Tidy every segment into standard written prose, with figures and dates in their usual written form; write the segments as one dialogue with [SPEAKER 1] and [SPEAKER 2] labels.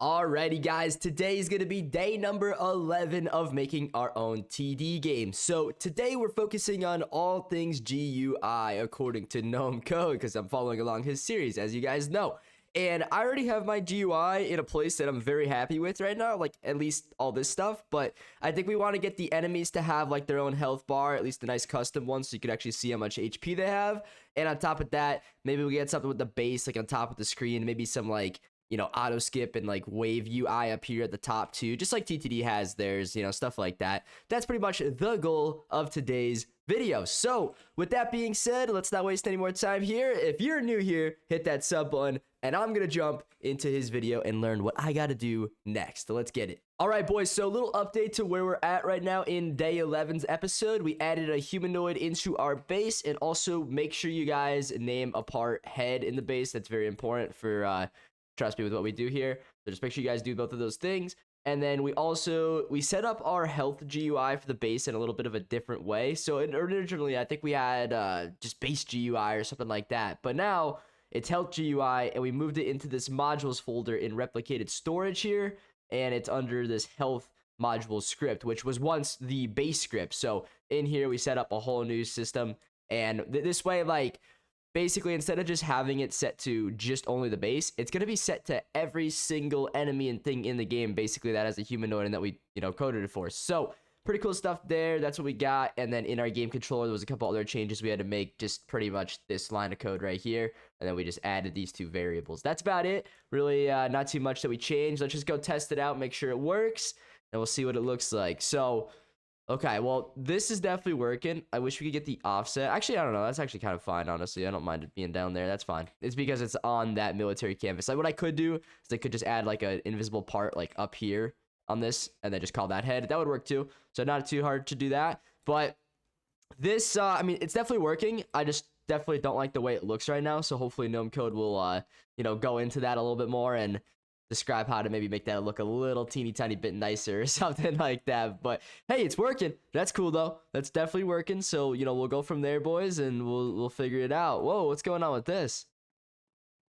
[SPEAKER 1] Alrighty guys, today is going to be day number 11 of making our own TD game. So today we're focusing on all things GUI according to Gnome Code because I'm following along his series, as you guys know. And I already have my GUI in a place that I'm very happy with right now, like at least all this stuff. But I think we want to get the enemies to have like their own health bar, at least a nice custom one, so you can actually see how much HP they have. And on top of that, maybe we get something with the base like on top of the screen, maybe some like, you know, auto skip and like wave UI up here at the top too, just like TTD has theirs, you know, stuff like that. That's pretty much the goal of today's video. So with that being said, let's not waste any more time here. If you're new here, hit that sub button and I'm gonna jump into his video and learn what I gotta do next. So let's get it. All right, boys, so a little update to where we're at right now in day 11's episode. We added a humanoid into our base, and also make sure you guys name a part head in the base. That's very important for trust me with what we do here. So just make sure you guys do both of those things. And then we set up our health GUI for the base in a little bit of a different way. So originally I think we had just base GUI or something like that, but now it's health GUI, and we moved it into this modules folder in replicated storage here, and it's under this health module script, which was once the base script. So in here we set up a whole new system, and this way, like, basically, instead of just having it set to just only the base, it's going to be set to every single enemy and thing in the game, basically, that has a humanoid and that we, you know, coded it for. So, pretty cool stuff there. That's what we got. And then in our game controller, there was a couple other changes we had to make, just pretty much this line of code right here. And then we just added these two variables. That's about it. Really not too much that we changed. Let's just go test it out, make sure it works, and we'll see what it looks like. So, okay, well, this is definitely working. I wish we could get the offset. Actually, I don't know. That's actually kind of fine, honestly. I don't mind it being down there. That's fine. It's because it's on that military canvas. Like, what I could do is I could just add, like, an invisible part, like, up here on this, and then just call that head. That would work, too. So, not too hard to do that. But this, I mean, it's definitely working. I just definitely don't like the way it looks right now. So, hopefully, Gnome Code will, you know, go into that a little bit more and describe how to maybe make that look a little teeny tiny bit nicer or something like that. But hey, it's working. That's cool though. That's definitely working. So, you know, we'll go from there, boys, and we'll figure it out. Whoa, what's going on with this?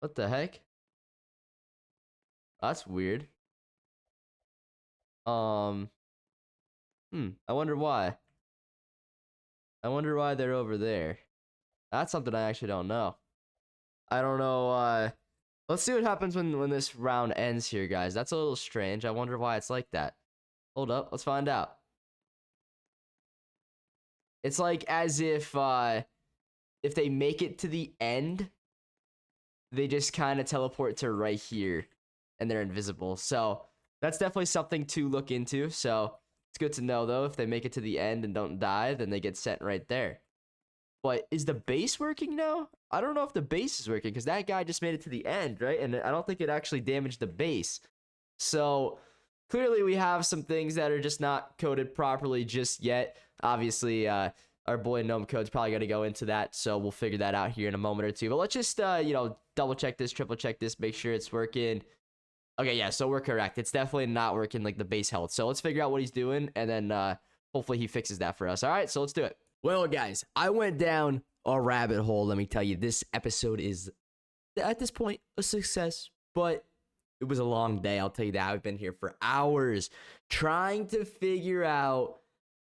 [SPEAKER 1] What the heck? That's weird. I wonder why. I wonder why they're over there. That's something I actually don't know. I don't know, let's see what happens when this round ends here, guys. That's a little strange. I wonder why it's like that. Hold up. Let's find out. It's like as if they make it to the end, they just kind of teleport to right here, and they're invisible. So that's definitely something to look into. So it's good to know, though. If they make it to the end and don't die, then they get sent right there. But is the base working now? I don't know if the base is working, because that guy just made it to the end, right? And I don't think it actually damaged the base. So clearly we have some things that are just not coded properly just yet. Obviously, our boy Gnome Code's probably going to go into that, so we'll figure that out here in a moment or two. But let's just, you know, double check this, triple check this, make sure it's working. Okay, yeah, so we're correct. It's definitely not working like the base health. So let's figure out what he's doing, and then hopefully he fixes that for us. All right, so let's do it. Well, guys, I went down a rabbit hole. Let me tell you, this episode is, at this point, a success. But it was a long day, I'll tell you that. I've been here for hours trying to figure out.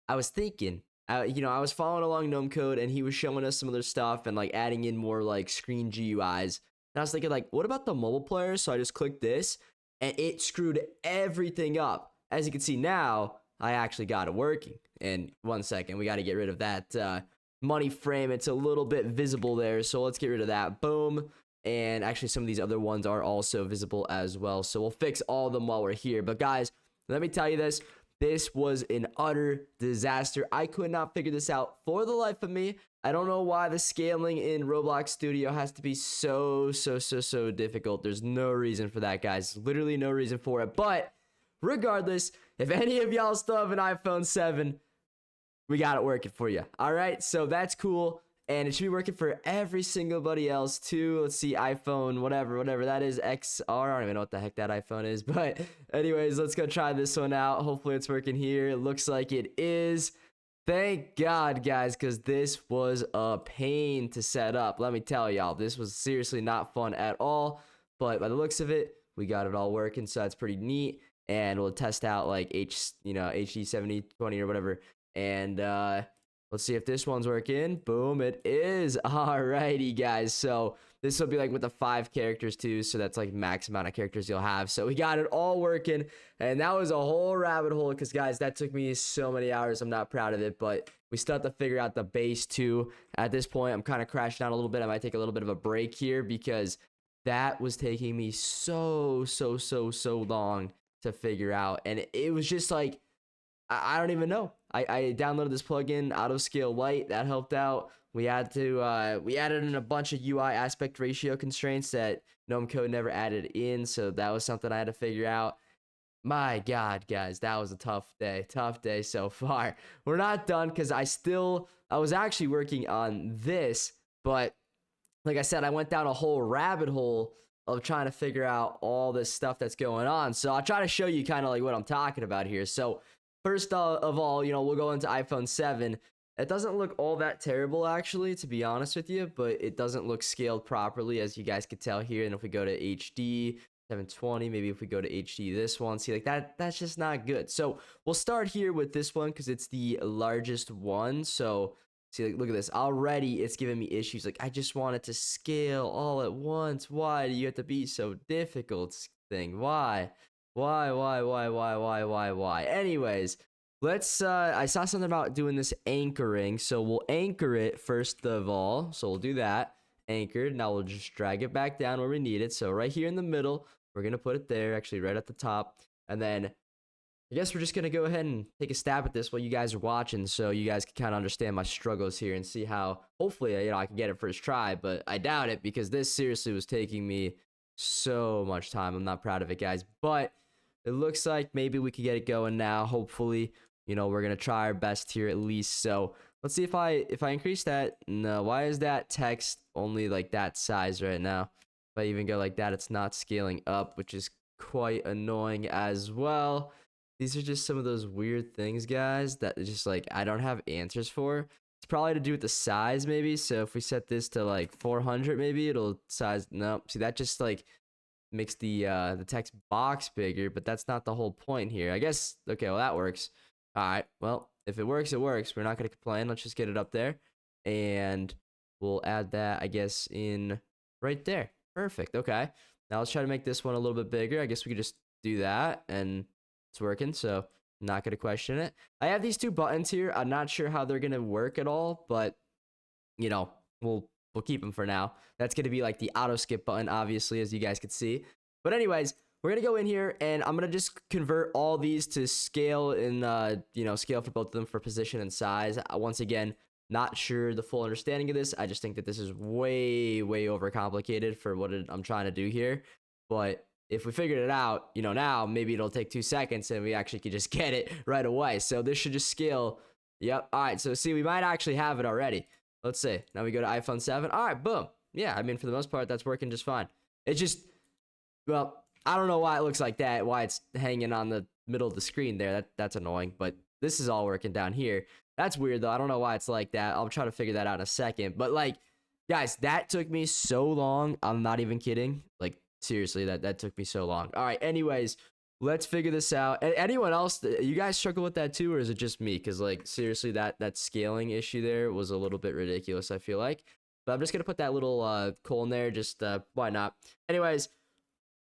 [SPEAKER 1] I was thinking, you know, I was following along Gnome Code, and he was showing us some other stuff and, like, adding in more, like, screen GUIs. And I was thinking, like, what about the mobile player? So I just clicked this, and it screwed everything up. As you can see now, I actually got it working. And 1 second, we got to get rid of that money frame. It's a little bit visible there, so let's get rid of that. Boom. And actually, some of these other ones are also visible as well, so we'll fix all of them while we're here. But guys, let me tell you this. This was an utter disaster. I could not figure this out for the life of me. I don't know why the scaling in Roblox Studio has to be so difficult. There's no reason for that, guys. Literally no reason for it. But regardless, if any of y'all still have an iPhone 7, we got it working for you. All right, so that's cool. And it should be working for every single buddy else too. Let's see, iPhone, whatever that is, XR. I don't even know what the heck that iPhone is. But anyways, let's go try this one out. Hopefully it's working here. It looks like it is. Thank God, guys, because this was a pain to set up. Let me tell y'all, this was seriously not fun at all. But by the looks of it, we got it all working, so that's pretty neat. And we'll test out like HD 7020 or whatever. And let's see if this one's working. Boom, it is. Alrighty, guys. So this will be like with the 5 characters too, so that's like max amount of characters you'll have. So we got it all working, and that was a whole rabbit hole because, guys, that took me so many hours. I'm not proud of it, but we still have to figure out the base too. At this point, I'm kind of crashing out a little bit. I might take a little bit of a break here because that was taking me so long to figure out, and it was just like I don't even know. I downloaded this plugin, Auto Scale Light, that helped out. We had to we added in a bunch of UI aspect ratio constraints that GNOME Code never added in, so that was something I had to figure out. My God, guys, that was a tough day so far. We're not done because I was actually working on this, but like I said, I went down a whole rabbit hole of trying to figure out all this stuff that's going on. So I'll try to show you kind of like what I'm talking about here. So first of all, we'll go into iPhone 7. It doesn't look all that terrible, actually, to be honest with you, but it doesn't look scaled properly, as you guys could tell here. And if we go to HD 720, maybe if we go to HD this one, see, like that's just not good. So we'll start here with this one because it's the largest one. So see, like, look at this. Already it's giving me issues. Like, I just want it to scale all at once. Why do you have to be so difficult, thing? Why? Why? Anyways, let's I saw something about doing this anchoring, so we'll anchor it first of all. So we'll do that. Anchored. Now we'll just drag it back down where we need it. So right here in the middle, we're gonna put it there, actually right at the top. And then I guess we're just gonna go ahead and take a stab at this while you guys are watching, so you guys can kind of understand my struggles here and see how hopefully I can get it first try. But I doubt it because this seriously was taking me so much time. I'm not proud of it, guys, but it looks like maybe we could get it going now. Hopefully, we're gonna try our best here at least. So let's see if I increase that. No, why is that text only like that size right now? If I even go like that, it's not scaling up, which is quite annoying as well. These are just some of those weird things, guys, that just like I don't have answers for. It's probably to do with the size, maybe. So if we set this to like 400, maybe it'll size. No, see, that just like makes the text box bigger, but that's not the whole point here. I guess, okay, well, that works. All right, well, if it works, it works. We're not going to complain. Let's just get it up there, and we'll add that, I guess, in right there. Perfect. Okay, now let's try to make this one a little bit bigger. I guess we could just do that, and it's working, so I'm not going to question it. I have these 2 buttons here. I'm not sure how they're going to work at all, but, we'll keep them for now. That's going to be like the auto skip button, obviously, as you guys can see. But anyways, we're going to go in here, and I'm going to just convert all these to scale and, scale for both of them for position and size. Once again, not sure the full understanding of this. I just think that this is way overcomplicated for what I'm trying to do here. But if we figured it out, now maybe it'll take 2 seconds and we actually could just get it right away. So this should just scale. Yep. All right. So see, we might actually have it already. Let's see. Now we go to iPhone 7. All right. Boom. Yeah. I mean, for the most part, that's working just fine. It's just, well, I don't know why it looks like that, why it's hanging on the middle of the screen there. That's annoying, but this is all working down here. That's weird, though. I don't know why it's like that. I'll try to figure that out in a second. But, like, guys, that took me so long. I'm not even kidding. Like, seriously, that took me so long. All right, anyways, let's figure this out. Anyone else, you guys struggle with that too, or is it just me? Because, like, seriously, that scaling issue there was a little bit ridiculous, I feel like. But I'm just going to put that little colon there. Just, why not? Anyways,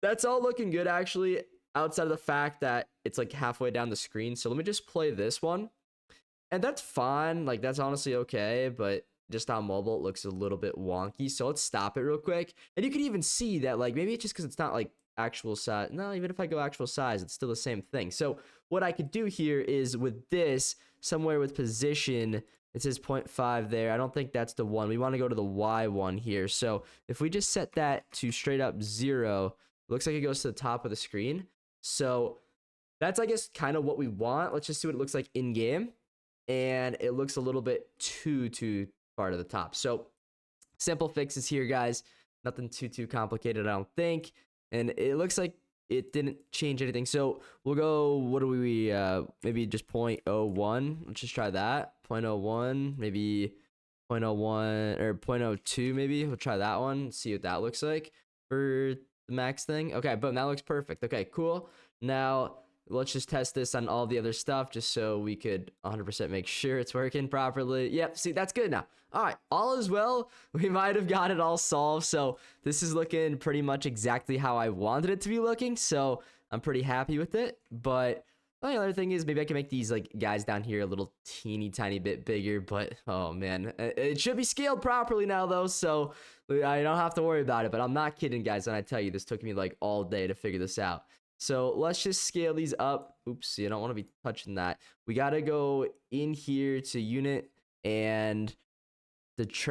[SPEAKER 1] that's all looking good, actually, outside of the fact that it's like halfway down the screen. So let me just play this one. And that's fine. Like, that's honestly okay. But just on mobile, it looks a little bit wonky. So let's stop it real quick. And you can even see that, like, maybe it's just because it's not like actual size. No, even if I go actual size, it's still the same thing. So what I could do here is with this, somewhere with position, it says 0.5 there. I don't think that's the one. We want to go to the Y one here. So if we just set that to straight up 0, looks like it goes to the top of the screen. So that's, I guess, kind of what we want. Let's just see what it looks like in game. And it looks a little bit too far to the top. So simple fixes here, guys. Nothing too complicated, I don't think. And it looks like it didn't change anything. So we'll go, what do we, maybe just 0.01. Let's just try that. 0.01, maybe 0.01 or 0.02 maybe. We'll try that one, see what that looks like. For the max thing. Okay, boom, that looks perfect. Okay, cool. Now let's just test this on all the other stuff just so we could 100% make sure it's working properly. Yep, see, that's good now. All right, all is well. We might have got it all solved. So this is looking pretty much exactly how I wanted it to be looking. So I'm pretty happy with it. But the other thing is maybe I can make these like guys down here a little teeny tiny bit bigger. But oh man, it should be scaled properly now though. So I don't have to worry about it. But I'm not kidding, guys, when I tell you this took me like all day to figure this out. So let's just scale these up. Oops, you don't want to be touching that. We got to go in here to unit, and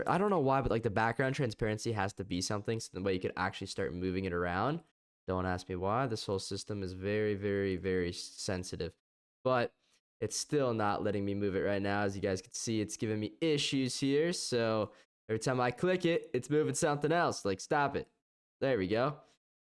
[SPEAKER 1] I don't know why, but like the background transparency has to be something so the way you could actually start moving it around. Don't ask me why. This whole system is very, very, very sensitive, but it's still not letting me move it right now. As you guys can see, it's giving me issues here. So every time I click it, it's moving something else. Like, stop it. There we go.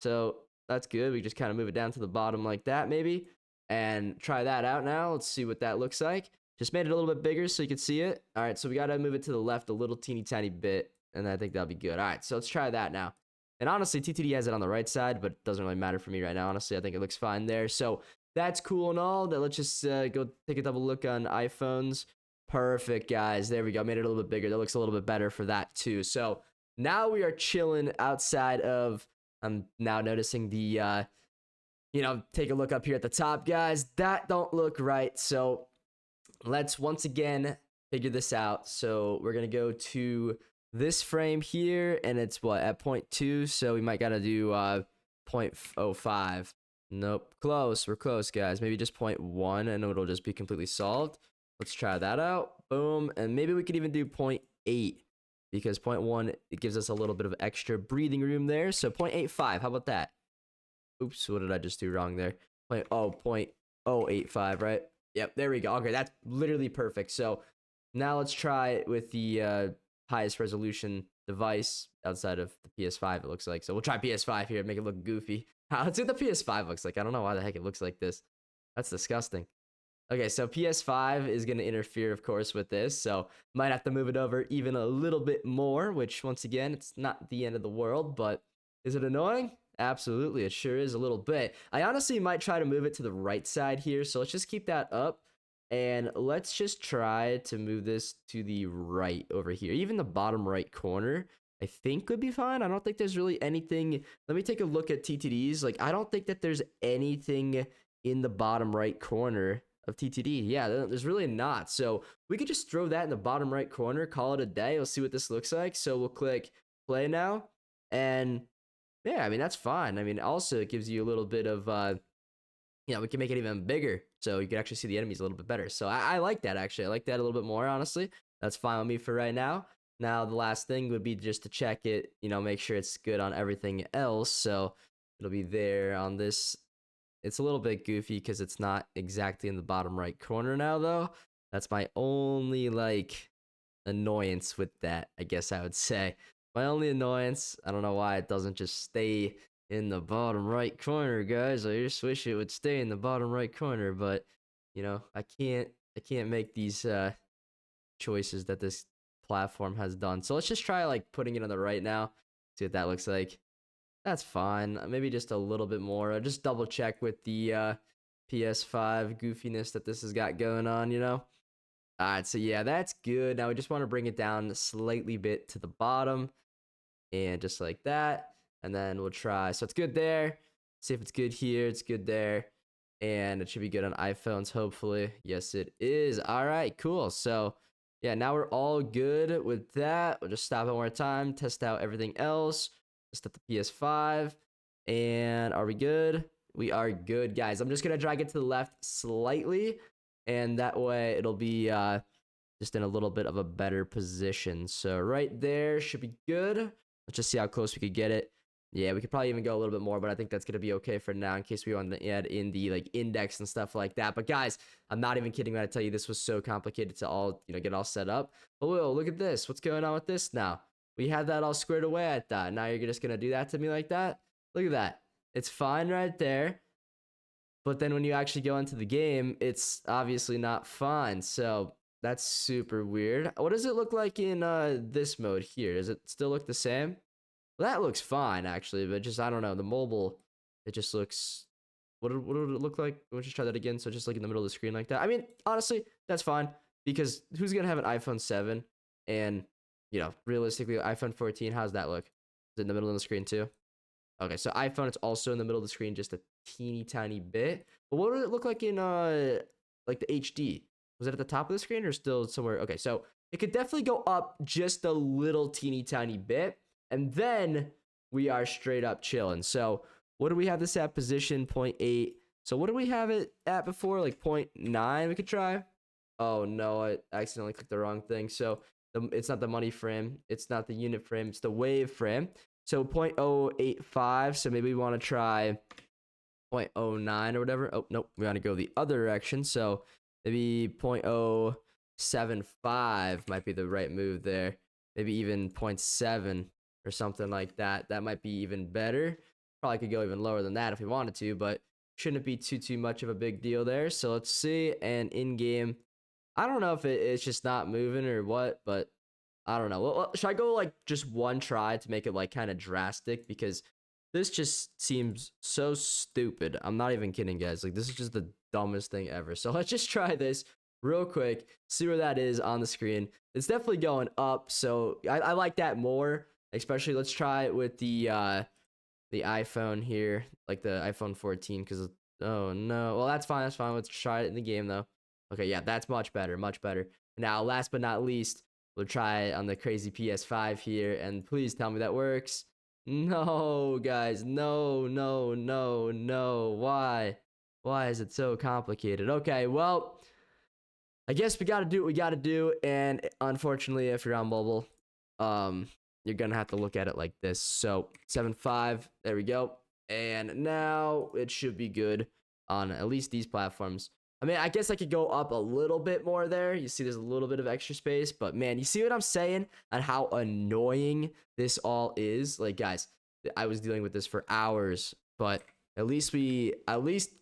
[SPEAKER 1] So that's good. We just kind of move it down to the bottom like that maybe, and try that out now. Let's see what that looks like. Just made it a little bit bigger so you can see it. All right, so we got to move it to the left a little teeny tiny bit, and I think that'll be good. All right, so let's try that now. And honestly, TTD has it on the right side, but it doesn't really matter for me right now. Honestly, I think it looks fine there. So that's cool and all. Now let's just go take a double look on iPhones. Perfect, guys. There we go. Made it a little bit bigger. That looks a little bit better for that too. So now we are chilling outside of, I'm now noticing the, take a look up here at the top, guys. That don't look right. So let's once again figure this out. So we're going to go to this frame here, and it's what, at 0.2, so we might gotta do 0.05. Nope, close. We're close, guys. Maybe just 0.1 and it'll just be completely solved. Let's try that out. Boom. And maybe we could even do 0.8, because 0.1, it gives us a little bit of extra breathing room there. So 0.85, how about that? Oops, what did I just do wrong there? 0.085, right? Yep, there we go. Okay, that's literally perfect. So now let's try it with the highest resolution device outside of the PS5, it looks like. So we'll try PS5 here and make it look goofy. Let's see what the PS5 looks like. I don't know why the heck it looks like this. That's disgusting. Okay, so PS5 is going to interfere, of course, with this. So might have to move it over even a little bit more, which, once again, it's not the end of the world. But is it annoying? Absolutely, it sure is a little bit. I honestly might try to move it to the right side here. So let's just keep that up. And let's just try to move this to the right over here. Even the bottom right corner, I think would be fine. I don't think there's really anything. Let me take a look at TTDs. Like, I don't think that there's anything in the bottom right corner of TTD. Yeah, there's really not. So we could just throw that in the bottom right corner, call it a day. Let's see what this looks like. So we'll click play now. And yeah, I mean, that's fine. I mean, also it gives you a little bit of, we can make it even bigger, so you can actually see the enemies a little bit better. So I like that, actually. I like that a little bit more, honestly. That's fine with me for right now. Now, the last thing would be just to check it, make sure it's good on everything else. So it'll be there on this. It's a little bit goofy because it's not exactly in the bottom right corner now, though. That's my only, annoyance with that, I guess I would say. My only annoyance. I don't know why it doesn't just stay in the bottom right corner, guys. I just wish it would stay in the bottom right corner, but I can't make these choices that this platform has done. So let's just try putting it on the right now. See what that looks like. That's fine. Maybe just a little bit more. Just double check with the PS5 goofiness that this has got going on, All right, so yeah, that's good. Now we just want to bring it down slightly bit to the bottom, and just like that. And then we'll try. So it's good there. See if it's good here. It's good there. And it should be good on iPhones, hopefully. Yes, it is. All right, cool. So yeah, now we're all good with that. We'll just stop it one more time, test out everything else. Just at the PS5. And are we good? We are good, guys. I'm just going to drag it to the left slightly. And that way it'll be just in a little bit of a better position. So right there should be good. Let's just see how close we could get it. Yeah, we could probably even go a little bit more, but I think that's going to be okay for now in case we want to add in the index and stuff like that. But guys, I'm not even kidding when I tell you this was so complicated to all, get all set up. But whoa, look at this. What's going on with this now? We had that all squared away, I thought. Now you're just going to do that to me like that? Look at that. It's fine right there. But then when you actually go into the game, it's obviously not fine. So that's super weird. What does it look like in this mode here? Does it still look the same? Well, that looks fine actually, but just I don't know, the mobile, it just looks. What would it look like? We'll just try that again. So just like in the middle of the screen like that. I mean, honestly, that's fine because who's gonna have an iPhone 7 and realistically, iPhone 14, how's that look? Is it in the middle of the screen too? Okay, so iPhone, it's also in the middle of the screen just a teeny tiny bit. But what would it look like in like the HD? Was it at the top of the screen or still somewhere? Okay, so it could definitely go up just a little teeny tiny bit, and then we are straight up chilling. So what do we have this at? Position 0.8. So what do we have it at before? Like 0.9 we could try? Oh no, I accidentally clicked the wrong thing. So it's not the money frame. It's not the unit frame. It's the wave frame. So 0.085. So maybe we want to try 0.09 or whatever. Oh, nope. We want to go the other direction. So maybe 0.075 might be the right move there. Maybe even 0.7 or something like that. That might be even better. Probably could go even lower than that if we wanted to, but shouldn't be too much of a big deal there. So let's see. And in game, I don't know if it's just not moving or what, but I don't know. Well, should I go like just one try to make it like kind of drastic? Because this just seems so stupid. I'm not even kidding, guys. Like, this is just the dumbest thing ever. So let's just try this real quick, see where that is on the screen. It's definitely going up, so I like that more. Especially, let's try it with the iPhone here, like the iPhone 14, because, oh no. Well, that's fine, Let's try it in the game, though. Okay, yeah, that's much better, much better. Now, last but not least, we'll try it on the crazy PS5 here, and please tell me that works. No, guys, no. Why? Why is it so complicated? Okay, well, I guess we gotta do what we gotta do, and unfortunately, if you're on mobile, you're gonna have to look at it like this. So 7.5, there we go, and now it should be good on at least these platforms. I mean, I guess I could go up a little bit more there. You see there's a little bit of extra space, but man, you see what I'm saying on how annoying this all is? Like, guys, I was dealing with this for hours, but at least we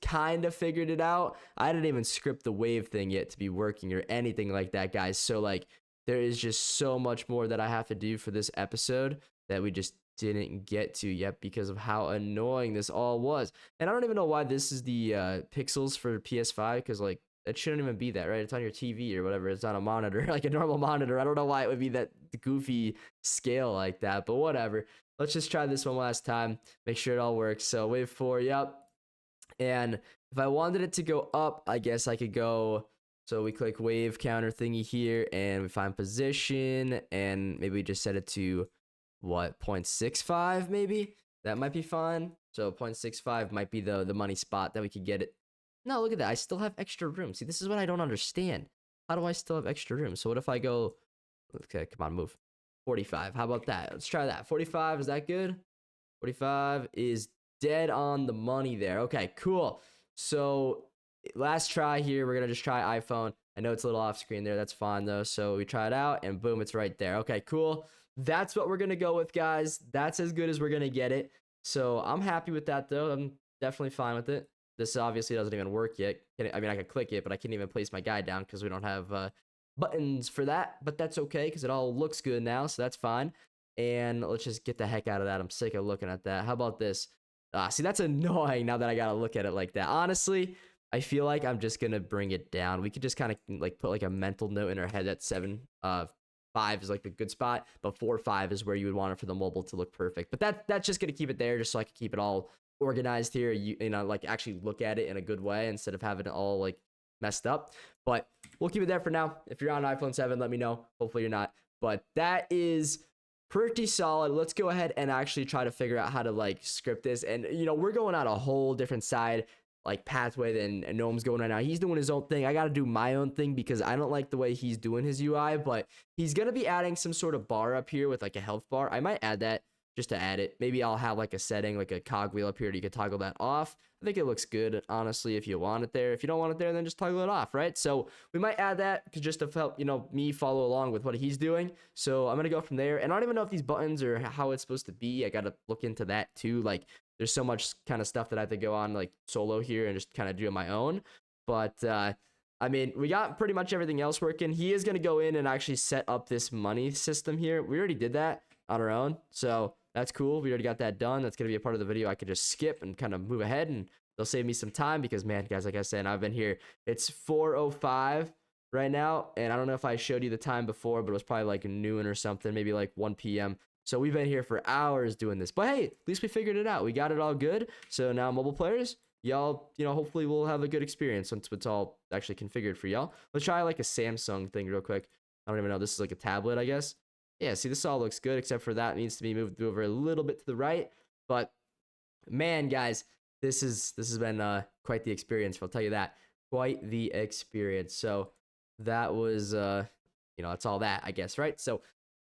[SPEAKER 1] kind of figured it out. I didn't even script the wave thing yet to be working or anything like that, guys. So like, there is just so much more that I have to do for this episode that we just didn't get to yet because of how annoying this all was. And I don't even know why this is the pixels for PS5, because like it shouldn't even be that, right? It's on your TV or whatever. It's on a monitor, like a normal monitor. I don't know why it would be that goofy scale like that, but whatever. Let's just try this one last time, make sure it all works. So wave 4, yep. And if I wanted it to go up, I guess I could go, so we click wave counter thingy here and we find position, and maybe we just set it to what, 0.65 maybe? That might be fine. So 0.65 might be the money spot that we could get it. No, look at that. I still have extra room. See, this is what I don't understand. How do I still have extra room? So what if I go, okay, come on, move. 45. How about that? Let's try that. 45, is that good? 45 is dead on the money there. Okay, cool. So last try here. We're going to just try iPhone. I know it's a little off screen there. That's fine though. So we try it out and boom, it's right there. Okay, cool. That's what we're going to go with, guys. That's as good as we're going to get it. So I'm happy with that, though. I'm definitely fine with it. This obviously doesn't even work yet. I mean, I could click it, but I can't even place my guy down because we don't have buttons for that. But that's okay because it all looks good now, so that's fine. And let's just get the heck out of that. I'm sick of looking at that. How about this? See, that's annoying now that I got to look at it like that. Honestly, I feel like I'm just going to bring it down. We could just kind of like put like a mental note in our head that 5 is like the good spot, but 4 5 is where you would want it for the mobile to look perfect. But that's just gonna keep it there, just so I can keep it all organized here. You know, like actually look at it in a good way instead of having it all like messed up. But we'll keep it there for now. If you're on iPhone 7, let me know. Hopefully you're not. But that is pretty solid. Let's go ahead and actually try to figure out how to like script this. And we're going on a whole different side like pathway than Gnome's going right now. He's doing his own thing. I got to do my own thing because I don't like the way he's doing his UI, but he's going to be adding some sort of bar up here with like a health bar. I might add that just to add it. Maybe I'll have like a setting, like a cogwheel up here that you can toggle that off. I think it looks good, honestly, if you want it there. If you don't want it there, then just toggle it off, right? So we might add that just to help, me follow along with what he's doing. So I'm going to go from there. And I don't even know if these buttons are how it's supposed to be. I got to look into that too. Like, there's so much kind of stuff that I have to go on like solo here and just kind of do on my own. But I mean, we got pretty much everything else working. He is going to go in and actually set up this money system here. We already did that on our own. So that's cool. We already got that done. That's going to be a part of the video I could just skip and kind of move ahead, and they'll save me some time because, man, guys, like I said, I've been here. It's 4:05 right now, and I don't know if I showed you the time before, but it was probably like noon or something, maybe like 1 p.m. So we've been here for hours doing this. But hey, at least we figured it out. We got it all good. So now mobile players, y'all, hopefully we'll have a good experience once it's all actually configured for y'all. Let's try like a Samsung thing real quick. I don't even know. This is like a tablet, I guess. Yeah, see, this all looks good, except for that needs to be moved over a little bit to the right. But man, guys, this has been quite the experience. I'll tell you that. Quite the experience. So that was that's all that, I guess, right? So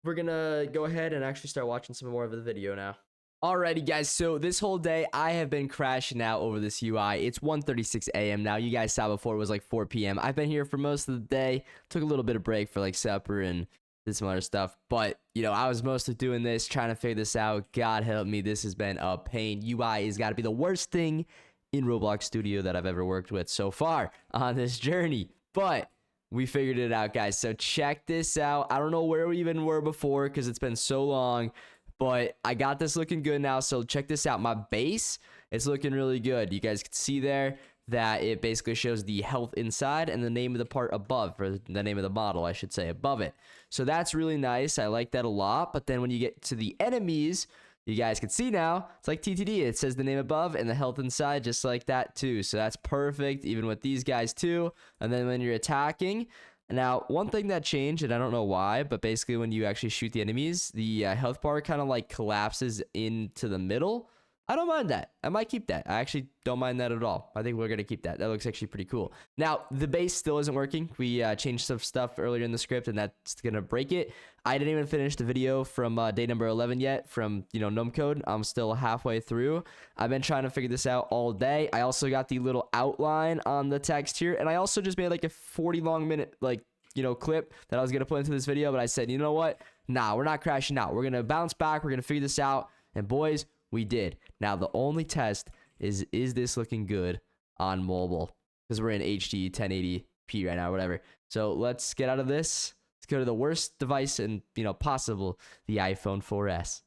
[SPEAKER 1] we're gonna go ahead and actually start watching some more of the video now. Alrighty, guys, so this whole day I have been crashing out over this UI. It's 1:36 a.m. now. You guys saw before it was like 4 p.m. I've been here for most of the day. Took a little bit of break for like supper and did some other stuff. But, I was mostly doing this, trying to figure this out. God help me, this has been a pain. UI has got to be the worst thing in Roblox Studio that I've ever worked with so far on this journey. But we figured it out, guys. So check this out. I don't know where we even were before because it's been so long. But I got this looking good now, so check this out. My base, it's looking really good. You guys can see there that it basically shows the health inside and the name of the part above, or the name of the model, I should say, above it. So that's really nice. I like that a lot. But then when you get to the enemies, you guys can see now, it's like TTD. It says the name above and the health inside just like that too. So that's perfect, even with these guys too. And then when you're attacking, now, one thing that changed, and I don't know why, but basically when you actually shoot the enemies, the health bar kind of like collapses into the middle. I don't mind that. I might keep that. I actually don't mind that at all. I think we're going to keep that. That looks actually pretty cool. Now, the base still isn't working. We changed some stuff earlier in the script, and that's going to break it. I didn't even finish the video from day number 11 yet from, gnome code. I'm still halfway through. I've been trying to figure this out all day. I also got the little outline on the text here, and I also just made like a 40 minute clip that I was going to put into this video, but I said, you know what? Nah, we're not crashing out. We're going to bounce back. We're going to figure this out. And boys, we did. Now, the only test is this looking good on mobile? Because we're in HD 1080p right now, whatever. So let's get out of this. Let's go to the worst device and, possible, the iPhone 4S,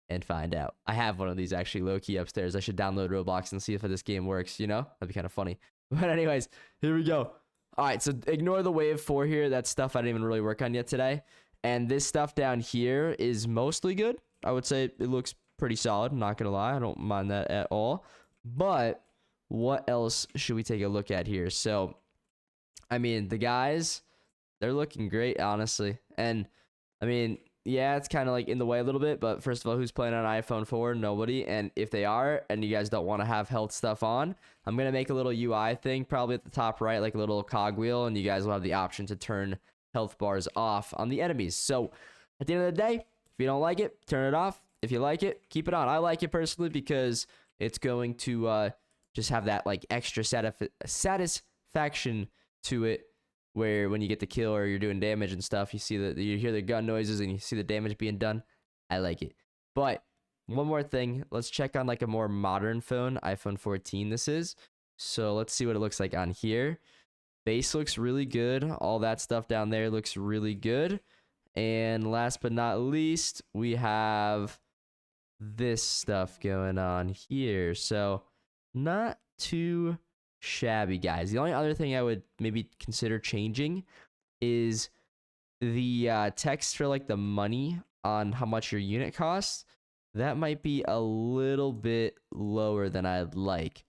[SPEAKER 1] and find out. I have one of these actually low-key upstairs. I should download Roblox and see if this game works, That'd be kind of funny. But anyways, here we go. All right, so ignore the wave 4 here. That's stuff I didn't even really work on yet today. And this stuff down here is mostly good. I would say it looks pretty solid. I'm not going to lie. I don't mind that at all. But what else should we take a look at here? So, I mean, the guys, they're looking great, honestly. And, I mean, yeah, it's kind of like in the way a little bit. But first of all, who's playing on iPhone 4? Nobody. And if they are, and you guys don't want to have health stuff on, I'm going to make a little UI thing probably at the top right, like a little cogwheel. And you guys will have the option to turn health bars off on the enemies. So, at the end of the day, if you don't like it, turn it off. If you like it, keep it on. I like it personally because it's going to just have that like extra satisfaction to it, where when you get the kill or you're doing damage and stuff, you hear the gun noises and you see the damage being done. I like it. But one more thing, let's check on like a more modern phone, iPhone 14 this is. So let's see what it looks like on here. Base looks really good. All that stuff down there looks really good. And last but not least, we have this stuff going on here. So not too shabby, guys. The only other thing I would maybe consider changing is the text for like the money on how much your unit costs. That might be a little bit lower than I'd like.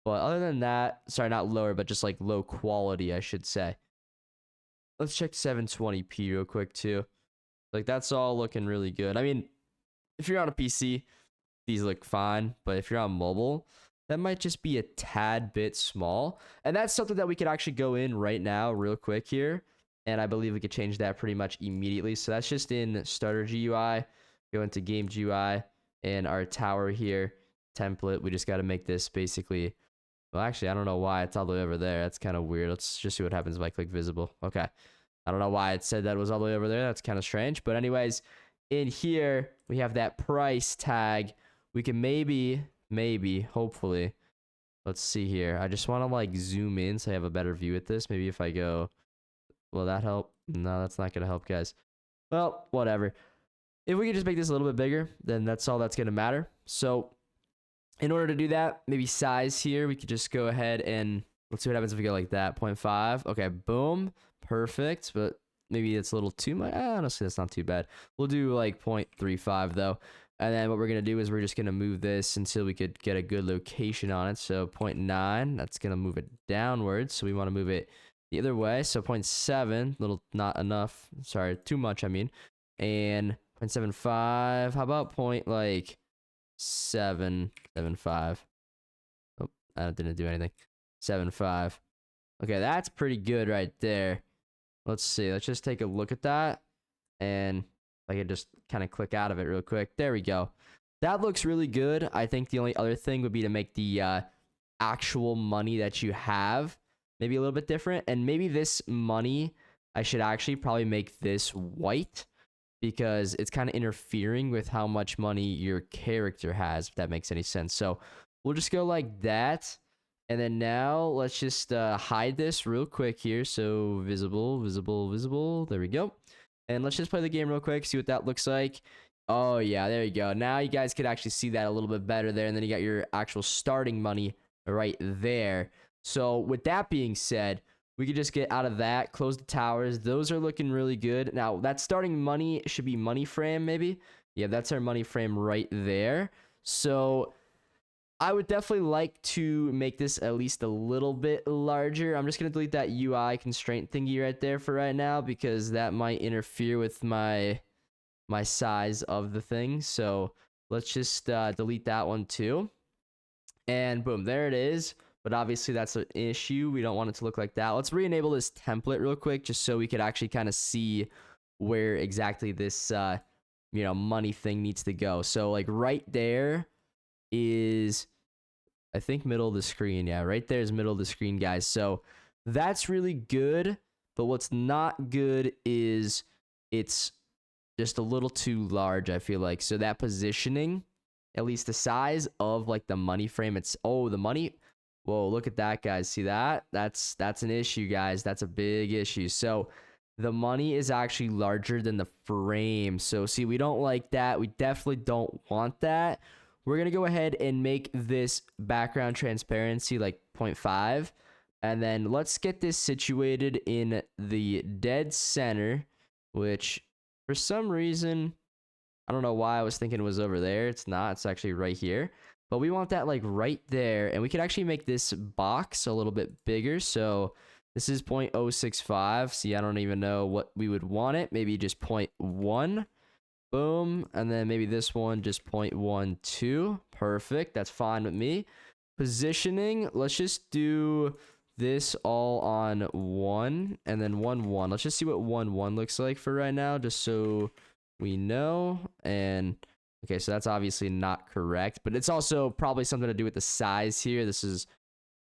[SPEAKER 1] But other than that, sorry, not lower, but just like low quality, I should say. Let's check 720p real quick too. Like that's all looking really good. I mean, if you're on a PC, these look fine, but if you're on mobile, that might just be a tad bit small. And that's something that we could actually go in right now real quick here. And I believe we could change that pretty much immediately. So that's just in Starter GUI, go into Game GUI, and our tower here, template. We just got to make this basically, well, actually, I don't know why it's all the way over there. That's kind of weird. Let's just see what happens if I click visible. Okay. I don't know why it said that it was all the way over there. That's kind of strange. But anyways, in here, we have that price tag. We can maybe, hopefully, let's see here. I just want to like zoom in so I have a better view at this. Maybe if I go, will that help? No, that's not going to help, guys. Well, whatever. If we could just make this a little bit bigger, then that's all that's going to matter. So in order to do that, maybe size here, we could just go ahead and let's see what happens if we go like that, 0.5. Okay, boom, perfect. But maybe it's a little too much. Honestly, that's not too bad. We'll do like 0.35 though. And then what we're going to do is we're just going to move this until we could get a good location on it. So 0.9, that's going to move it downwards. So we want to move it the other way. So 0.7, little not enough. Sorry, too much, I mean. And 0.75. How about point like 7.75? Oh, that didn't do anything. 7.5. Okay, that's pretty good right there. Let's see. Let's just take a look at that. And I could just kind of click out of it real quick. There we go. That looks really good. I think the only other thing would be to make the actual money that you have maybe a little bit different. And maybe this money, I should actually probably make this white, because it's kind of interfering with how much money your character has, if that makes any sense. So we'll just go like that. And then now let's just hide this real quick here. So visible, visible, visible. There we go. And let's just play the game real quick, see what that looks like. Oh yeah, there you go. Now you guys could actually see that a little bit better there. And then you got your actual starting money right there. So with that being said, we could just get out of that, close the towers. Those are looking really good. Now, that starting money should be money frame, maybe. Yeah, that's our money frame right there. So I would definitely like to make this at least a little bit larger. I'm just going to delete that UI constraint thingy right there for right now, because that might interfere with my size of the thing. So let's just delete that one too. And boom, there it is. But obviously that's an issue. We don't want it to look like that. Let's re-enable this template real quick, just so we could actually kind of see where exactly this money thing needs to go. So like right there is, I think, middle of the screen. Yeah, right there is middle of the screen, guys. So that's really good. But what's not good is it's just a little too large, I feel like. So that positioning, at least the size of like the money frame, the money. Whoa, look at that, guys. See that? That's an issue, guys. That's a big issue. So the money is actually larger than the frame. So see, we don't like that. We definitely don't want that. We're going to go ahead and make this background transparency like 0.5. And then let's get this situated in the dead center, which for some reason, I don't know why I was thinking it was over there. It's not. It's actually right here. But we want that like right there. And we could actually make this box a little bit bigger. So this is 0.065. See, I don't even know what we would want it. Maybe just 0.1. Boom. And then maybe this one just 0.12. Perfect. That's fine with me. Positioning. Let's just do this all on 1 and then 1, 1. Let's just see what 1, 1 looks like for right now, just so we know. And okay, so that's obviously not correct, but it's also probably something to do with the size here. This is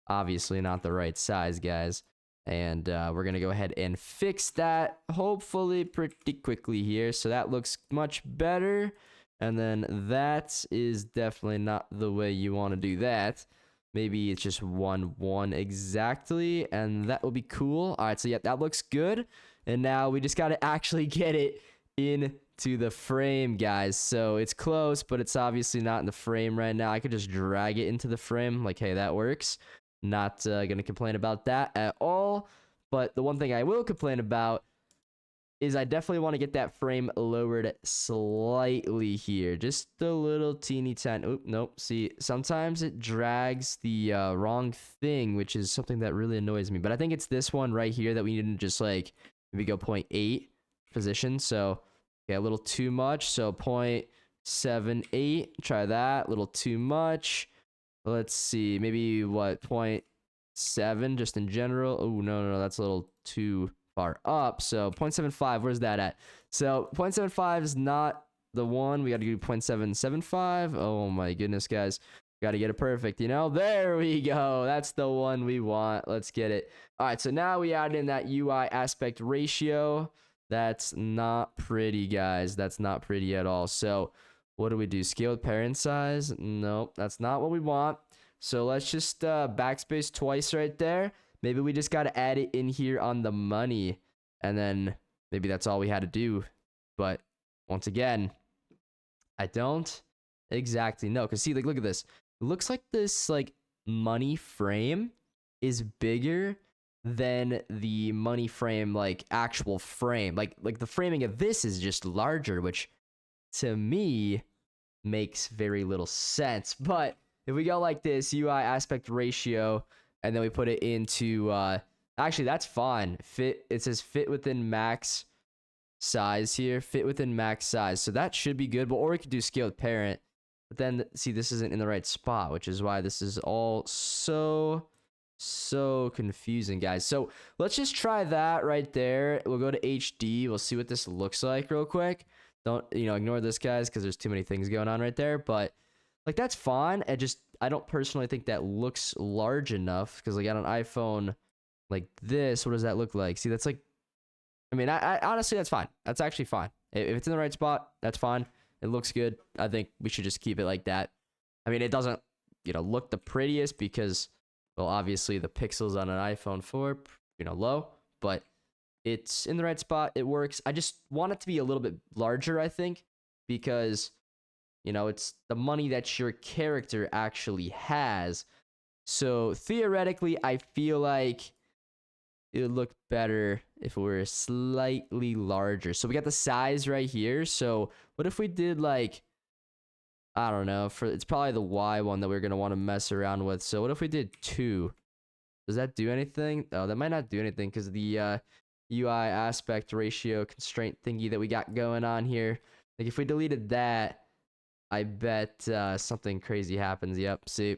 [SPEAKER 1] obviously not the right size, guys. And we're going to go ahead and fix that, hopefully pretty quickly here. So that looks much better. And then that is definitely not the way you want to do that. Maybe it's just 1, 1 exactly. And that will be cool. All right, so yeah, that looks good. And now we just got to actually get it into the frame, guys. So it's close, but it's obviously not in the frame right now. I could just drag it into the frame. Like, hey, that works. Not gonna complain about that at all. But the one thing I will complain about is I definitely want to get that frame lowered slightly here, just a little teeny tiny. Oop, nope. See, sometimes it drags the wrong thing, which is something that really annoys me. But I think it's this one right here that we need to just like maybe go 0.8 position. So yeah, a little too much. So 0.78. Try that. A little too much. Let's see, maybe what, 0.7 just in general. Oh, no, that's a little too far up. So 0.75, where's that at? So 0.75 is not the one. We got to do 0.775. Oh my goodness, guys. Got to get it perfect, you know? There we go. That's the one we want. Let's get it. All right, so now we add in that UI aspect ratio. That's not pretty, guys. That's not pretty at all. So what do we do? Scale with parent size? Nope, that's not what we want. So let's just backspace twice right there. Maybe we just got to add it in here on the money. And then maybe that's all we had to do. But once again, I don't exactly know. Because see, like, look at this. It looks like this, like, money frame is bigger than the money frame, like, actual frame. Like the framing of this is just larger, which to me makes very little sense. But if we go like this, UI aspect ratio, and then we put it into, actually, that's fine. It says fit within max size here, fit within max size. So that should be good, but or we could do scale with parent. But then, see, this isn't in the right spot, which is why this is all so confusing, guys. So let's just try that right there. We'll go to HD. We'll see what this looks like real quick. Don't, ignore this, guys, because there's too many things going on right there. But, like, that's fine. I don't personally think that looks large enough because, like, on an iPhone like this, what does that look like? See, that's like, I mean, I honestly, that's fine. That's actually fine. If it's in the right spot, that's fine. It looks good. I think we should just keep it like that. I mean, it doesn't, look the prettiest because, well, obviously the pixels on an iPhone 4, low, but it's in the right spot. It works. I just want it to be a little bit larger, I think, because, it's the money that your character actually has. So theoretically, I feel like it would look better if it were slightly larger. So we got the size right here. So what if we did, like, I don't know, it's probably the Y one that we're going to want to mess around with. So what if we did 2? Does that do anything? Oh, that might not do anything because the UI aspect ratio constraint thingy that we got going on here. Like, if we deleted that, I bet something crazy happens. Yep, see,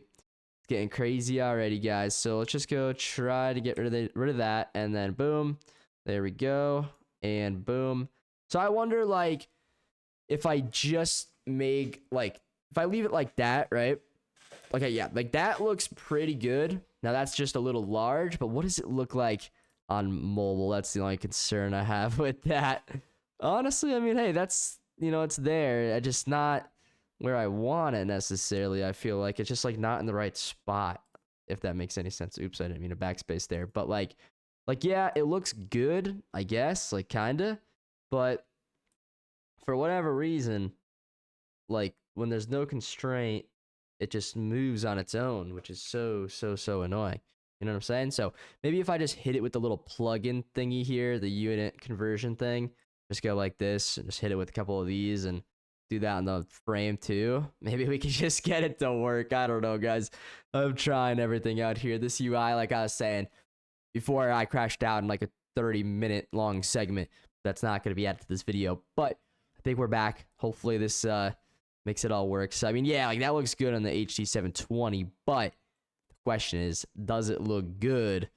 [SPEAKER 1] getting crazy already, guys. So let's just go try to get rid of that, and then boom, there we go, and boom. So I wonder, like, if I just make, like, if I leave it like that, right? Okay, yeah, like that looks pretty good. Now that's just a little large, but what does it look like on mobile? That's the only concern I have with that. Honestly, I mean, hey, that's, it's there. I just not where I want it necessarily. I feel like it's just, like, not in the right spot, if that makes any sense. Oops, I didn't mean a backspace there. But like yeah, it looks good, I guess, like, kinda. But for whatever reason, like, when there's no constraint, it just moves on its own, which is so annoying. You know what I'm saying? So maybe if I just hit it with the little plugin thingy here, the unit conversion thing, just go like this and just hit it with a couple of these and do that on the frame too. Maybe we can just get it to work. I don't know, guys. I'm trying everything out here. This UI, like I was saying before, I crashed out in like a 30-minute long segment. That's not going to be added to this video, but I think we're back. Hopefully this makes it all work. So I mean, yeah, like that looks good on the HD 720, but the question is, does it look good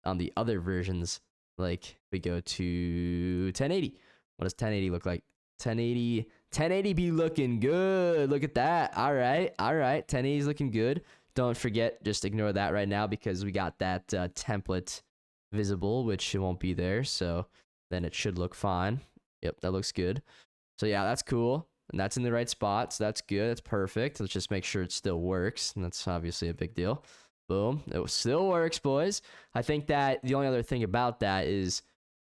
[SPEAKER 1] on the other versions? Like, we go to 1080. What does 1080 look like? 1080 be looking good. Look at that. All right. 1080 is looking good. Don't forget, just ignore that right now because we got that template visible, which it won't be there. So then it should look fine. Yep, that looks good. So yeah, that's cool. And that's in the right spot. So that's good. That's perfect. Let's just make sure it still works. And that's obviously a big deal. Boom. It still works, boys. I think that the only other thing about that is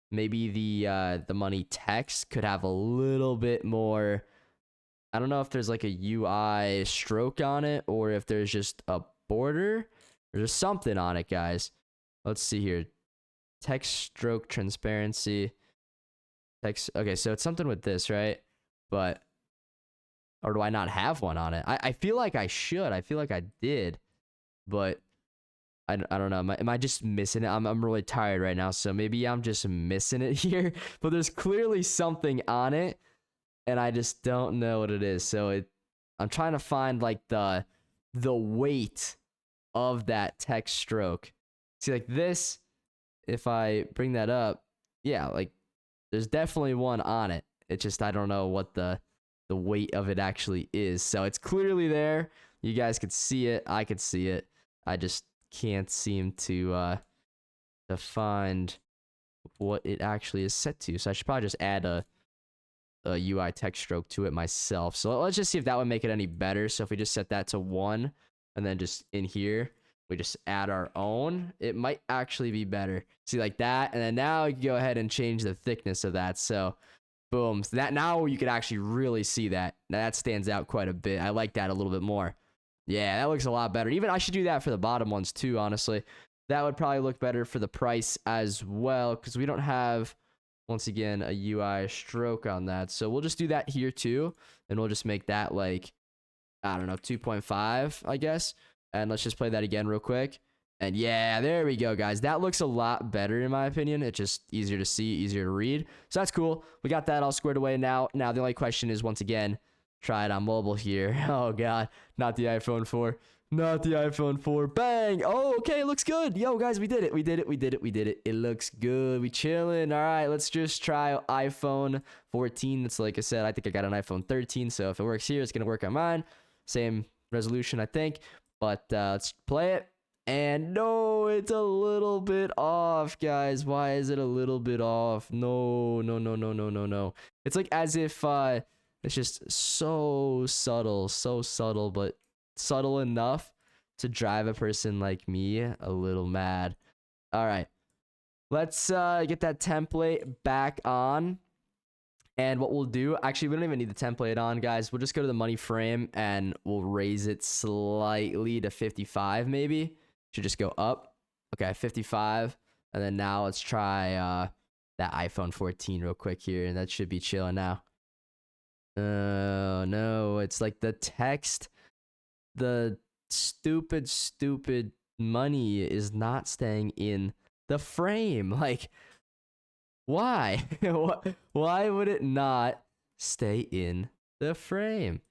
[SPEAKER 1] maybe the money text could have a little bit more. I don't know if there's like a UI stroke on it or if there's just a border or there's something on it, guys. Let's see here. Text stroke transparency. Text. Okay, so it's something with this, right? But, or do I not have one on it? I feel like I should. I feel like I did, but I don't know. Am I just missing it? I'm really tired right now, so maybe I'm just missing it here. But there's clearly something on it, and I just don't know what it is. So I'm trying to find like the weight of that text stroke. See, like this, if I bring that up, yeah, like there's definitely one on it. It's just I don't know what the weight of it actually is. So it's clearly there. You guys could see it. I could see it. I just can't seem to find what it actually is set to. So I should probably just add a UI text stroke to it myself. So let's just see if that would make it any better. So if we just set that to 1 and then just in here we just add our own, it might actually be better. See, like that, and then now you can go ahead and change the thickness of that. So Boom. So that now you can actually really see that. Now that stands out quite a bit. I like that a little bit more. Yeah, that looks a lot better. Even I should do that for the bottom ones too, honestly. That would probably look better for the price as well, because we don't have, once again, a UI stroke on that. So we'll just do that here too, and we'll just make that like, I don't know, 2.5, I guess. And let's just play that again real quick. And yeah, there we go, guys. That looks a lot better in my opinion. It's just easier to see, easier to read. So that's cool. We got that all squared away now. Now the only question is, once again, try it on mobile here. Oh god, not the iPhone 4. Not the iPhone 4. Bang! Oh, okay, looks good. Yo, guys, we did it. We did it. We did it. We did it. It looks good. We chilling. All right, let's just try iPhone 14. That's like I said, I think I got an iPhone 13. So if it works here, it's going to work on mine. Same resolution, I think. But let's play it. And no, it's a little bit off, guys. Why is it a little bit off? No, no, no, no, no, no, no. It's like as if it's just so subtle, but subtle enough to drive a person like me a little mad. All right, let's get that template back on. And what we'll do, actually, we don't even need the template on, guys. We'll just go to the money frame and we'll raise it slightly to 55, maybe. Should just go up. Okay, 55. And then now let's try that iPhone 14 real quick here. And that should be chilling now. Oh, no. It's like the text, the stupid money is not staying in the frame. Like, why? Why would it not stay in the frame?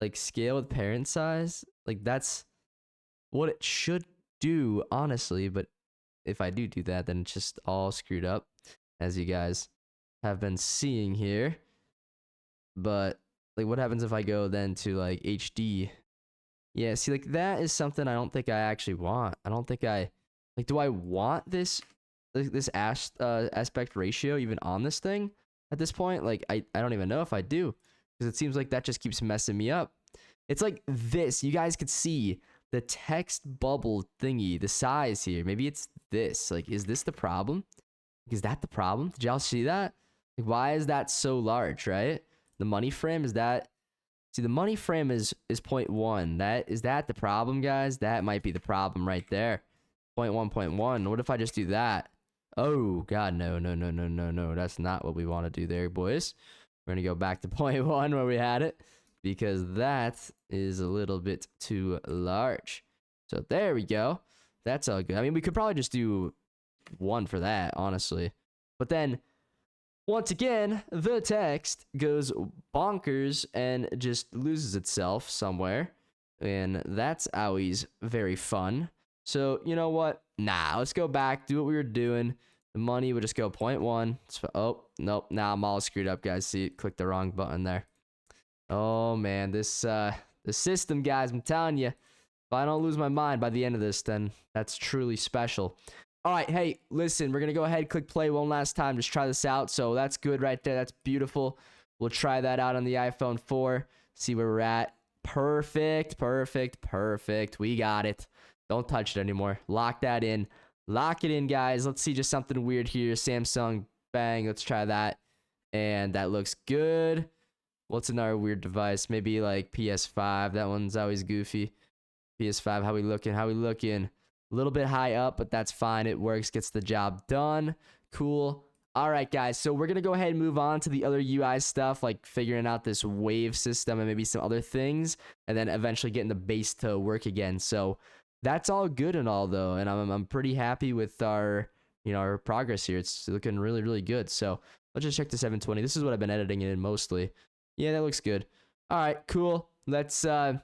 [SPEAKER 1] Like, scale with parent size? Like, that's what it should do, honestly. But if I do that, then it's just all screwed up, as you guys have been seeing here. But, like, what happens if I go then to, like, HD? Yeah, see, like, that is something I don't think I actually want. I don't think I... Like, do I want this aspect ratio even on this thing at this point? Like, I don't even know if I do, because it seems like that just keeps messing me up. It's like this. You guys could see the text bubble thingy, the size here. Maybe it's this. Like, is this the problem? Is that the problem? Did y'all see that? Like, why is that so large, right? The money frame, is that... See, the money frame is 0.1. Is that the problem, guys? That might be the problem right there. 0.1.1. What if I just do that? Oh, God, no. That's not what we want to do there, boys. We're going to go back to 0.1 where we had it, because that is a little bit too large. So there we go. That's all good. I mean, we could probably just do 1 for that, honestly. But then, once again, the text goes bonkers and just loses itself somewhere. And that's always very fun. So, you know what? Nah, let's go back, do what we were doing. The money would just go 0.1. Oh, nope. Now I'm all screwed up, guys. See, click the wrong button there. Oh, man. The system, guys, I'm telling you. If I don't lose my mind by the end of this, then that's truly special. All right, hey, listen, we're going to go ahead, click play one last time. Just try this out. So that's good right there. That's beautiful. We'll try that out on the iPhone 4. See where we're at. Perfect. We got it. Don't touch it anymore. Lock that in. Lock it in, guys. Let's see just something weird here. Samsung, bang. Let's try that. And that looks good. What's another weird device? Maybe like PS5. That one's always goofy. PS5, how we looking? A little bit high up, but that's fine. It works, gets the job done. Cool. All right, guys. So we're going to go ahead and move on to the other UI stuff, like figuring out this wave system and maybe some other things, and then eventually getting the base to work again. So that's all good and all, though, and I'm pretty happy with our progress here. It's looking really good. So let's just check the 720. This is what I've been editing it in mostly. Yeah, that looks good. All right, cool. Let's the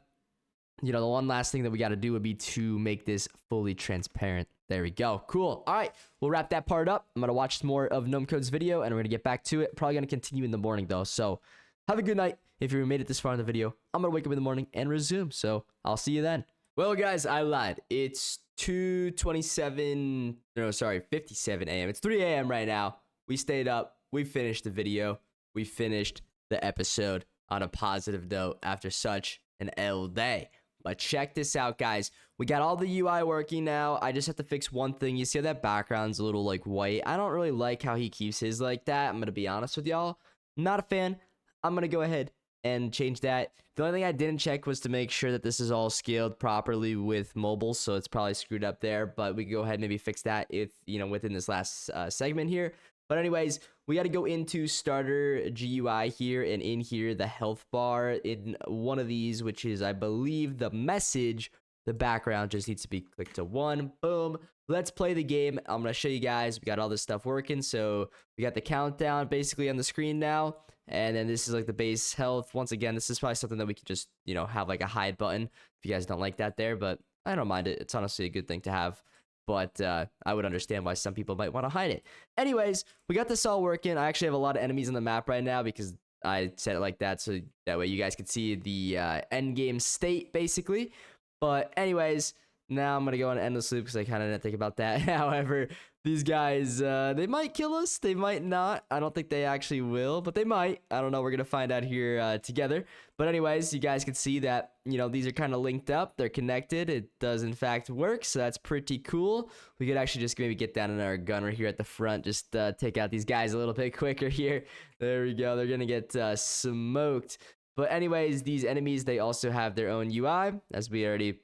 [SPEAKER 1] one last thing that we got to do would be to make this fully transparent. There we go. Cool. All right. We'll wrap that part up. I'm going to watch some more of GnomeCode's video, and we're going to get back to it. Probably going to continue in the morning, though. So have a good night. If you made it this far in the video, I'm going to wake up in the morning and resume. So I'll see you then. Well, guys, I lied. It's 57 a.m. It's 3 a.m. right now. We stayed up. We finished the video. We finished the episode on a positive note after such an L day. But check this out, guys. We got all the UI working now. I just have to fix one thing. You see how that background's a little like white? I don't really like how he keeps his like that. I'm going to be honest with y'all. Not a fan. I'm gonna go ahead and change that. The only thing I didn't check was to make sure that this is all scaled properly with mobile, so it's probably screwed up there, but we can go ahead and maybe fix that if, within this last segment here. But anyways, we got to go into starter GUI here, and in here, the health bar in one of these, which is, I believe, the message. The background just needs to be clicked to 1. Boom. Let's play the game. I'm going to show you guys. We got all this stuff working. So we got the countdown basically on the screen now. And then this is like the base health. Once again, this is probably something that we could just, have like a hide button if you guys don't like that there. But I don't mind it. It's honestly a good thing to have. But I would understand why some people might want to hide it. Anyways, we got this all working. I actually have a lot of enemies on the map right now because I said it like that. So that way you guys can see the end game state basically. But anyways, now I'm going to go on an endless loop because I kind of didn't think about that. However, these guys, they might kill us. They might not. I don't think they actually will, but they might. I don't know. We're going to find out here together. But anyways, you guys can see that, these are kind of linked up. They're connected. It does, in fact, work. So that's pretty cool. We could actually just maybe get down in our gunner here at the front. Just take out these guys a little bit quicker here. There we go. They're going to get smoked. But anyways, these enemies, they also have their own UI, as we already,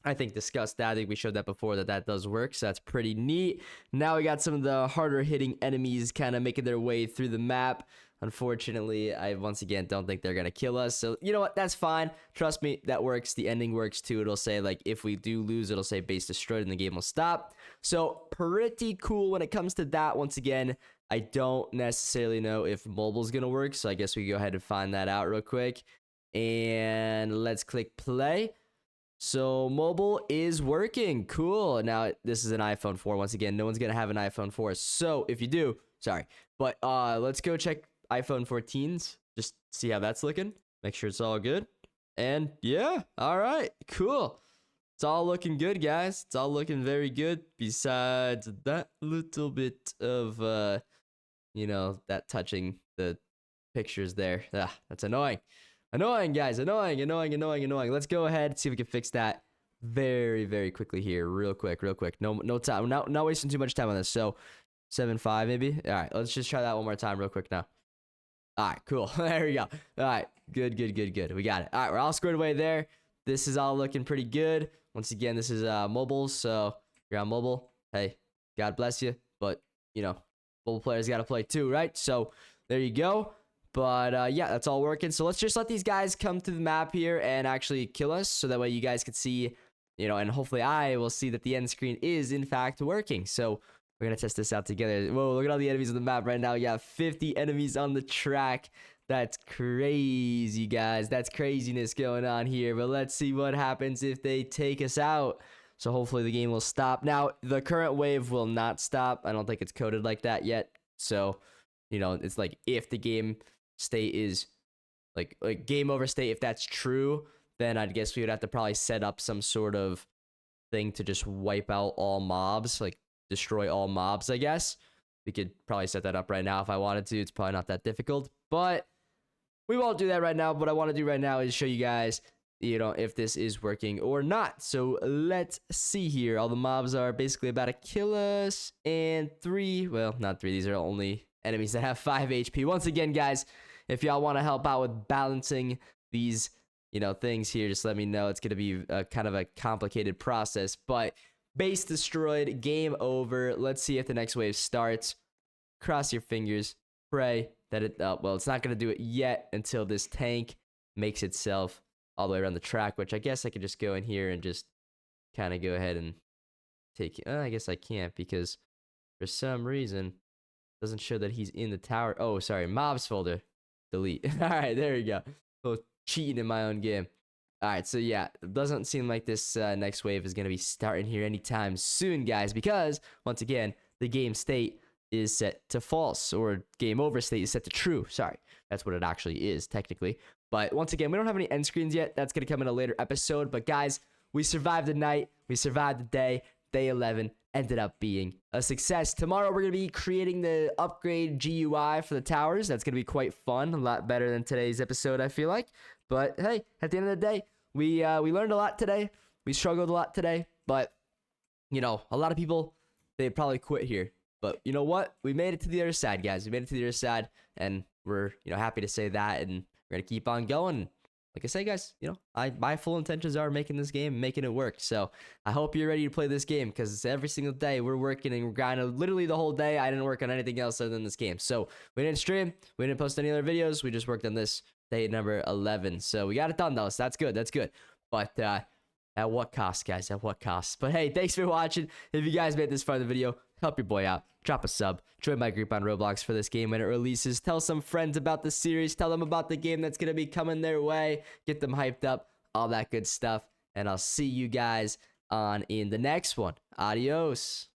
[SPEAKER 1] I think, discussed that. I think we showed that before that does work, so that's pretty neat. Now we got some of the harder hitting enemies kind of making their way through the map. Unfortunately, I once again don't think they're going to kill us. So, you know what? That's fine. Trust me, that works. The ending works too. It'll say, like, if we do lose, it'll say base destroyed and the game will stop. So, pretty cool when it comes to that. Once again, I don't necessarily know if mobile's going to work. So, I guess we can go ahead and find that out real quick. And let's click play. So mobile is working. Cool. Now this is an iPhone 4. Once again, no one's gonna have an iPhone 4. So if you do, sorry, but let's go check iPhone 14s. Just see how that's looking. Make sure it's all good. And yeah, all right, cool. It's all looking good, guys. It's all looking very good. Besides that little bit of that touching the pictures there. That's annoying. Annoying, guys. Annoying. Let's go ahead and see if we can fix that very, very quickly here. Real quick. No time. Not wasting too much time on this. So 7.5 maybe. All right, let's just try that one more time real quick now. All right, cool. There we go. All right, good. We got it. All right, we're all squared away there. This is all looking pretty good. Once again, this is mobile, so you're on mobile. Hey, God bless you. But, mobile players got to play too, right? So there you go. But yeah, that's all working. So let's just let these guys come to the map here and actually kill us. So that way you guys can see, and hopefully I will see that the end screen is in fact working. So we're going to test this out together. Whoa, look at all the enemies on the map right now. We got 50 enemies on the track. That's crazy, guys. That's craziness going on here. But let's see what happens if they take us out. So hopefully the game will stop. Now, the current wave will not stop. I don't think it's coded like that yet. So, it's like if the game state is like game over state, if that's true, then I guess we would have to probably set up some sort of thing to just wipe out all mobs, like destroy all mobs. I guess we could probably set that up right now if I wanted to. It's probably not that difficult, but we won't do that right now. What I want to do right now is show you guys if this is working or not. So let's see here. All the mobs are basically about to kill us, and not 3, these are only enemies that have 5 HP. Once again, guys, if y'all want to help out with balancing these, things here, just let me know. It's going to be kind of a complicated process, but base destroyed, game over. Let's see if the next wave starts. Cross your fingers, pray that it's not going to do it yet until this tank makes itself all the way around the track, which I guess I could just go in here and just kind of go ahead and take it. I guess I can't because for some reason doesn't show that he's in the tower. Oh, sorry. Mobs folder. Delete. All right, there we go. Oh, cheating in my own game. All right, so yeah, it doesn't seem like this next wave is going to be starting here anytime soon, guys, because, once again, the game state is set to false, or game over state is set to true. Sorry, that's what it actually is, technically. But, once again, we don't have any end screens yet. That's going to come in a later episode. But, guys, we survived the night. We survived the day. Day 11 ended up being a success. Tomorrow we're going to be creating the upgrade GUI for the towers. That's going to be quite fun. A lot better than today's episode, I feel like. But hey, at the end of the day, we learned a lot today. We struggled a lot today. But, a lot of people, they probably quit here. But you know what? We made it to the other side, guys. We made it to the other side, and we're, happy to say that, and we're gonna keep on going. Like I say, guys, my full intentions are making this game, making it work. So I hope you're ready to play this game, because every single day we're working and we're grinding. Literally the whole day, I didn't work on anything else other than this game. So we didn't stream, we didn't post any other videos. We just worked on this day number 11. So we got it done, though. So that's good. That's good. But at what cost, guys? At what cost? But hey, thanks for watching. If you guys made this far in the video, help your boy out. Drop a sub. Join my group on Roblox for this game when it releases. Tell some friends about the series. Tell them about the game that's going to be coming their way. Get them hyped up. All that good stuff. And I'll see you guys in the next one. Adios.